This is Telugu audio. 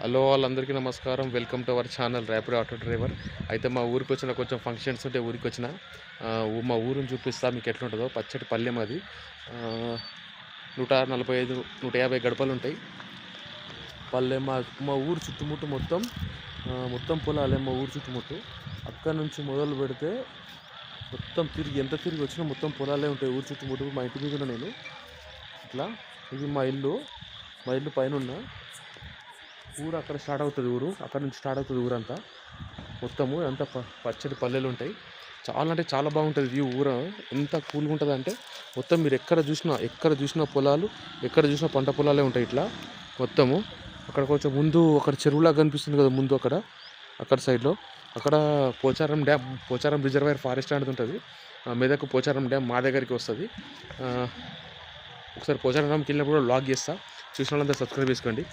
హలో వాళ్ళందరికీ నమస్కారం. Welcome to our channel Rapido auto driver. అయితే మా ఊరికి వచ్చిన కొంచెం ఫంక్షన్స్ ఉంటే ఊరికి వచ్చిన మా ఊరిని చూపిస్తా మీకు ఎట్లుంటుందో. పచ్చటి పల్లెం అది. 145 150 గడపలు ఉంటాయి. పల్లె మా ఊరు చుట్టుముట్టు మొత్తం పొలాలే. మా ఊరు చుట్టుముట్టు అక్కడ నుంచి మొదలు పెడితే మొత్తం ఎంత తిరిగి వచ్చినా మొత్తం పొలాలే ఉంటాయి ఊరు చుట్టుముట్టు. మా ఇంటి మీద నేను ఇట్లా, ఇది మా ఇల్లు పైన ఉన్న ఊరు అక్కడ స్టార్ట్ అవుతుంది. అక్కడ నుంచి స్టార్ట్ అవుతుంది ఊరంతా. మొత్తము అంతా పచ్చడి పల్లెలు ఉంటాయి. చాలా అంటే చాలా బాగుంటుంది వ్యూ. ఊరు ఎంత కూల్గా ఉంటుంది అంటే మొత్తం మీరు ఎక్కడ చూసినా పొలాలు, ఎక్కడ చూసినా పంట పొలాలే ఉంటాయి. ఇట్లా మొత్తము అక్కడ కొంచెం ముందు అక్కడ చెరువులాగా కనిపిస్తుంది కదా, ముందు అక్కడ సైడ్లో అక్కడ పోచారం రిజర్వాయర్ ఫారెస్ట్ అనేది ఉంటుంది. మెదక్ పోచారం డ్యామ్ మా దగ్గరికి వస్తుంది. ఒకసారి పోచారం డ్యామ్కి వెళ్ళినప్పుడు వ్లాగ్ చేస్తా. చూసిన వాళ్ళంతా సబ్స్క్రైబ్ చేసుకోండి.